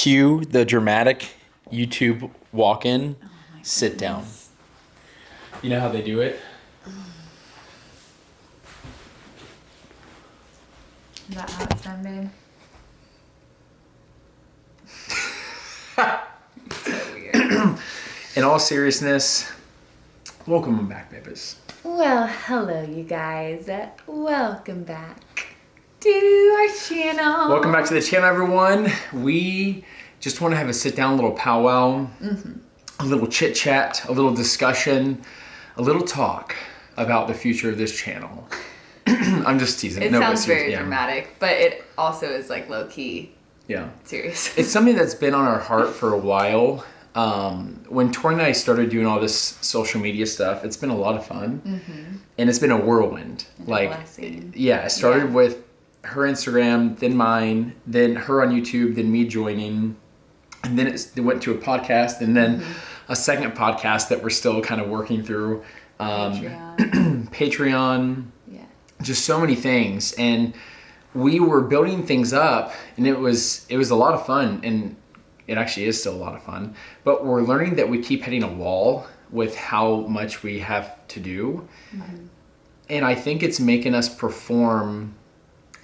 Cue the dramatic YouTube walk-in, sit down. You know how they do it? Is that how it's done, babe? So weird. In all seriousness, welcome back, babies. Well, hello, you guys. Welcome back to our channel. Welcome back to the channel, everyone. We just want to have a sit-down little powwow, a little chit-chat, a little discussion, a little talk about the future of this channel. I'm just teasing. It sounds very dramatic, but it also is like low-key. Yeah. Serious. It's something that's been on our heart for a while. When Tori and I started doing all this social media stuff, it's been a lot of fun, and it's been a whirlwind. And a blessing. It started with her Instagram, then mine, then her on YouTube, then me joining, and then it went to a podcast, and then a second podcast that we're still kind of working through. Patreon. Yeah. Just so many things, and we were building things up, and it was a lot of fun, and it actually is still a lot of fun, but we're learning that we keep hitting a wall with how much we have to do. And I think it's making us perform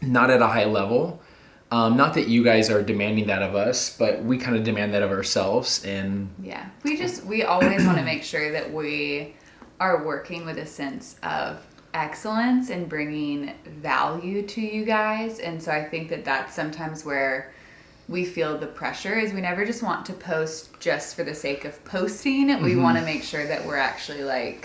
not at a high level. Not that you guys are demanding that of us, but we kind of demand that of ourselves. And yeah, we always want to make sure that we are working with a sense of excellence and bringing value to you guys. And so I think that that's sometimes where we feel the pressure is we never just want to post just for the sake of posting. We want to make sure that we're actually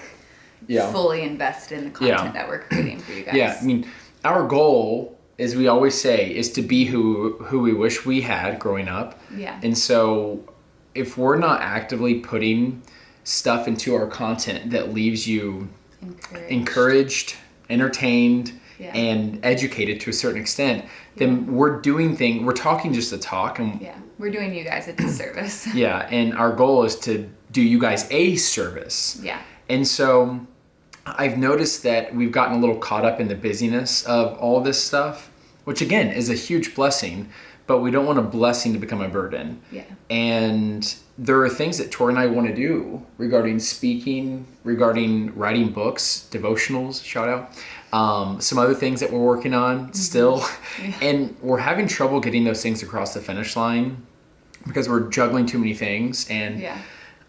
fully invested in the content that we're creating for you guys. Yeah, I mean, our goal, as we always say, is to be who we wish we had growing up. Yeah. And so if we're not actively putting stuff into our content that leaves you encouraged, entertained, and educated to a certain extent, then we're talking just to talk. And we're doing you guys a disservice. And our goal is to do you guys a service. Yeah. And so I've noticed that we've gotten a little caught up in the busyness of all this stuff, which again is a huge blessing, but we don't want a blessing to become a burden. Yeah. And there are things that Tori and I want to do regarding speaking, regarding writing books, devotionals, shout out, some other things that we're working on still. And we're having trouble getting those things across the finish line because we're juggling too many things. And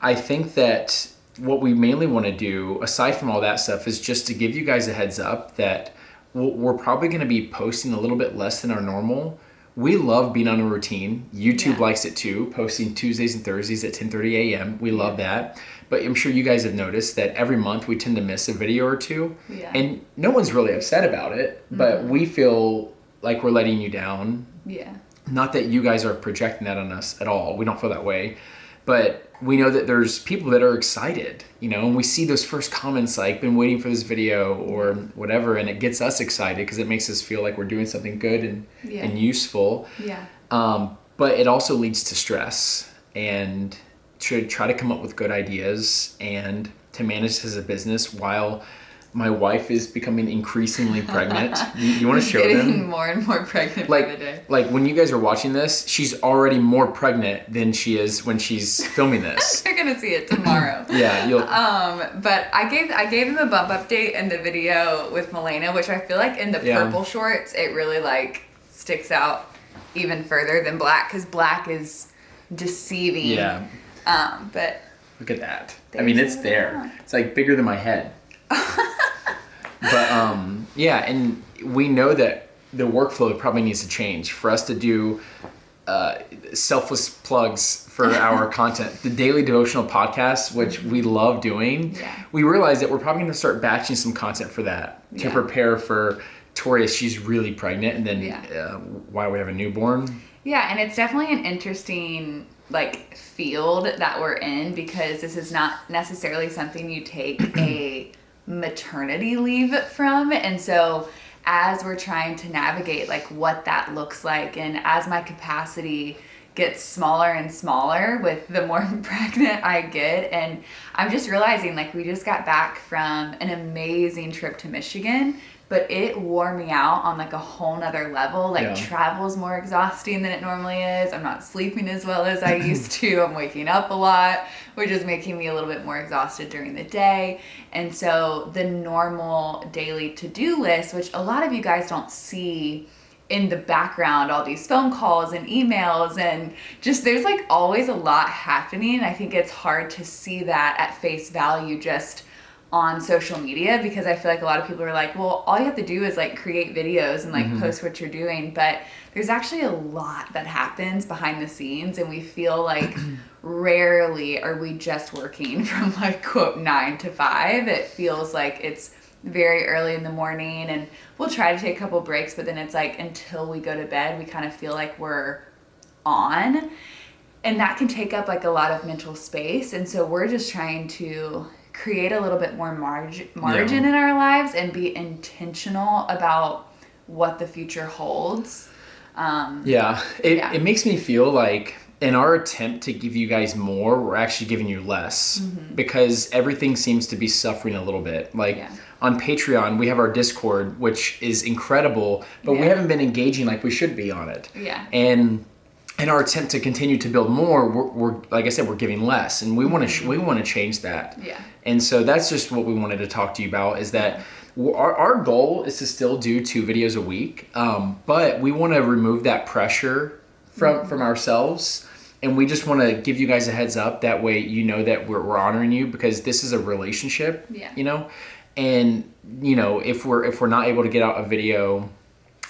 I think that what we mainly want to do, aside from all that stuff, is just to give you guys a heads up that we're probably going to be posting a little bit less than our normal. We love being on a routine. YouTube likes it too, posting Tuesdays and Thursdays at 10:30 a.m. We love that. But I'm sure you guys have noticed that every month we tend to miss a video or two. Yeah. And no one's really upset about it, but we feel like we're letting you down. Yeah. Not that you guys are projecting that on us at all. We don't feel that way. But we know that there's people that are excited, and we see those first comments like, been waiting for this video or whatever, and it gets us excited because it makes us feel like we're doing something good and useful. Yeah. But it also leads to stress and to try to come up with good ideas and to manage as a business while my wife is becoming increasingly pregnant. You want to show them? Getting more and more pregnant by the day. Like when you guys are watching this, she's already more pregnant than she is when she's filming this. You're gonna see it tomorrow. You'll. But I gave him a bump update in the video with Milena, which I feel like in the purple shorts it really sticks out even further than black because black is deceiving. Yeah. But look at that. I mean, it's there. It's like bigger than my head. But and we know that the workflow probably needs to change for us to do selfless plugs for our content. The daily devotional podcast, which we love doing, we realize that we're probably going to start batching some content for that to prepare for Tori as she's really pregnant, and then while we have a newborn. Yeah, and it's definitely an interesting field that we're in because this is not necessarily something you take a maternity leave from. And so as we're trying to navigate what that looks like, and as my capacity gets smaller and smaller with the more pregnant I get, and I'm just realizing we just got back from an amazing trip to Michigan but it wore me out on like a whole nother level. Like travel's more exhausting than it normally is. I'm not sleeping as well as I used to. I'm waking up a lot, which is making me a little bit more exhausted during the day. And so the normal daily to-do list, which a lot of you guys don't see in the background, all these phone calls and emails, and just there's like always a lot happening. I think it's hard to see that at face value just on social media, because I feel like a lot of people are like, well, all you have to do is like create videos and like post what you're doing. But there's actually a lot that happens behind the scenes, and we feel like rarely are we just working from like quote 9 to 5. It feels like it's very early in the morning, and we'll try to take a couple breaks, but then it's like until we go to bed we kind of feel like we're on, and that can take up like a lot of mental space. And so we're just trying to create a little bit more margin in our lives and be intentional about what the future holds. It makes me feel like in our attempt to give you guys more, we're actually giving you less, because everything seems to be suffering a little bit. Like on Patreon, we have our Discord, which is incredible, but we haven't been engaging like we should be on it. And in our attempt to continue to build more, we're like I said, we're giving less, and we want to change that. And so that's just what we wanted to talk to you about, is that our goal is to still do 2 videos a week, but we want to remove that pressure from ourselves. And we just want to give you guys a heads up. That way, you know that we're honoring you, because this is a relationship, you know? And, you know, if we're not able to get out a video,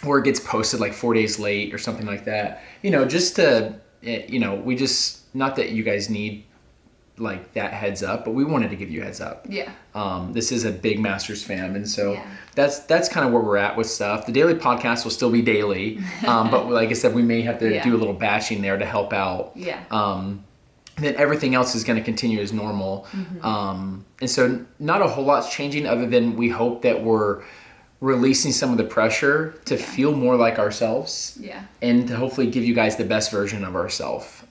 or it gets posted like 4 days late or something like that, you know, just to, you know, we just, not that you guys need like that heads up, but we wanted to give you a heads up. This is a big Masters fam, and so that's kind of where we're at with stuff. The daily podcast will still be daily, but like I said, we may have to do a little batching there to help out. Then everything else is going to continue as normal. And so not a whole lot's changing, other than we hope that we're releasing some of the pressure to feel more like ourselves, and to hopefully give you guys the best version of ourselves.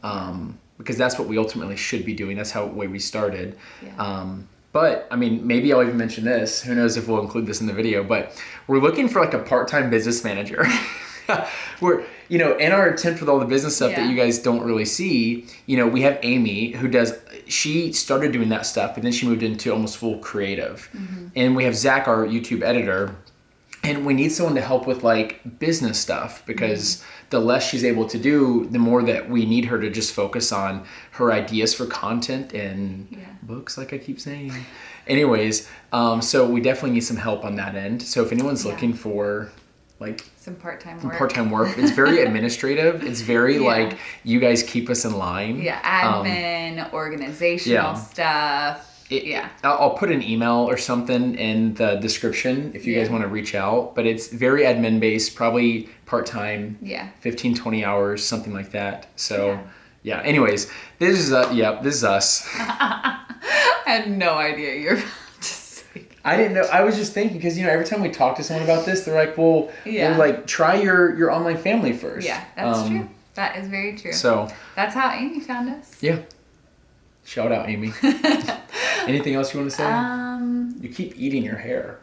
Because that's what we ultimately should be doing. That's how we started. But I mean, maybe I'll even mention this. Who knows if we'll include this in the video, but we're looking for like a part-time business manager. We're, you know, in our attempt with all the business stuff that you guys don't really see, you know, we have Amy she started doing that stuff, but then she moved into almost full creative. And we have Zach, our YouTube editor, and we need someone to help with like business stuff, because the less she's able to do, the more that we need her to just focus on her ideas for content and books, like I keep saying. Anyways, so we definitely need some help on that end. So if anyone's looking for like some part-time work, it's very administrative. It's very like, you guys keep us in line. Admin, organizational stuff. I'll put an email or something in the description if you guys want to reach out, but it's very admin based, probably part-time, 15, 20 hours, something like that. So anyways, this is us. I had no idea you were about to say. I didn't know. I was just thinking, because, you know, every time we talk to someone about this, they're like, well, like, try your online family first. That's true. That is very true. So that's how Amy found us. Shout out, Amy. Anything else you want to say? You keep eating your hair.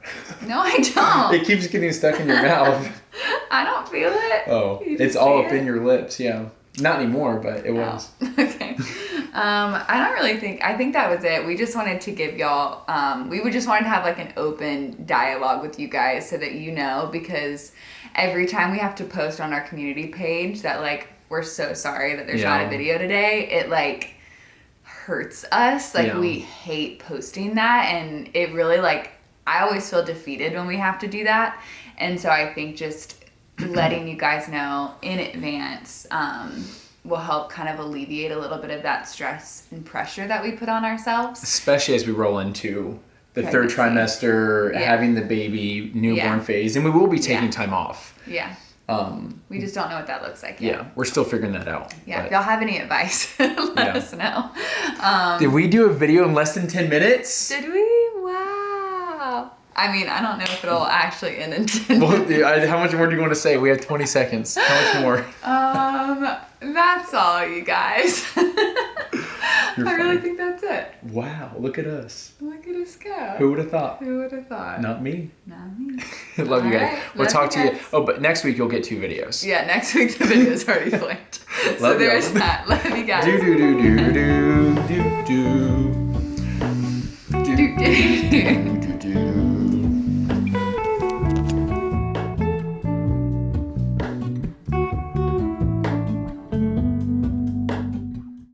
No, I don't. It keeps getting stuck in your mouth. I don't feel it. Oh, it's all up in your lips. Not anymore, but it was. Okay. I think that was it. We just wanted to give y'all, we would just wanted to have like an open dialogue with you guys, so that you know, because every time we have to post on our community page that like, we're so sorry that there's not a video today, it like hurts us. Like we hate posting that, and it really like, I always feel defeated when we have to do that. And so I think just letting you guys know in advance will help kind of alleviate a little bit of that stress and pressure that we put on ourselves. Especially as we roll into the third trimester, having the baby, newborn phase, and we will be taking time off. We just don't know what that looks like yet. We're still figuring that out. If y'all have any advice, let us know. Did we do a video in less than 10 minutes? Did we? Wow. I mean, I don't know if it'll actually end in 10 minutes. How much more do you want to say? We have 20 seconds. How much more? That's all, you guys. You're I really funny. think that's it. Wow, look at us. Look at us go. Who would have thought? Who would have thought? Not me. Not me. Love you All guys. right. We'll Love talk to you. guys. Oh, but next week you'll get 2 videos. Yeah, next week the video is already planned. So Love there's y'all. that. Love you guys. Do do do do do do do.